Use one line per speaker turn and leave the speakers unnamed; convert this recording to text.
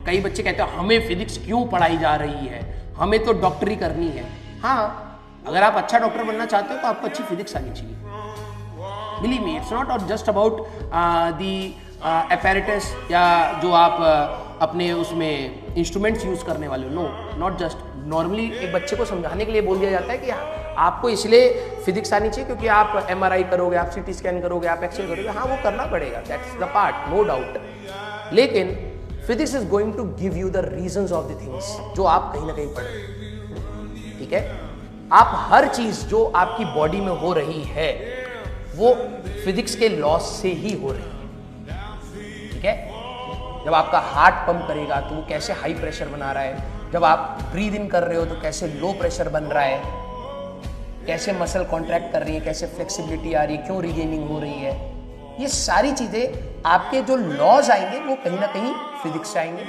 कई बच्चे कहते हैं हमें फिजिक्स क्यों पढ़ाई जा रही है, हमें तो डॉक्टरी करनी है। हाँ, अगर आप अच्छा डॉक्टर बनना चाहते हो तो आपको अच्छी फिजिक्स आनी चाहिए। Believe me, it's not just about the apparatus या जो आप अपने उसमें इंस्ट्रूमेंट्स यूज करने वाले हो। No, not just. नॉर्मली एक बच्चे को समझाने के लिए बोल दिया जाता है कि आपको इसलिए फिजिक्स आनी चाहिए क्योंकि आप MRI करोगे, आप CT स्कैन करोगे, आप एक्सरे करोगे। हाँ, वो करना पड़ेगा, that's the part, no doubt. लेकिन physics is going to give you the reasons of the things जो आप कहीं ना कहीं पढ़े। ठीक है, आप हर चीज जो आपकी बॉडी में हो रही है वो फिजिक्स के लॉस से ही हो रही है। ठीक है, जब आपका हार्ट पंप करेगा तो वो कैसे हाई प्रेशर बना रहा है, जब आप ब्रीद इन कर रहे हो तो कैसे लो प्रेशर बन रहा है, कैसे मसल कॉन्ट्रैक्ट कर रही है, कैसे फ्लेक्सिबिलिटी आ रही है, क्यों रीगेनिंग हो रही है, ये सारी चीजें आपके जो लॉज आएंगे वो कहीं ना कहीं फिजिक्स से आएंगे।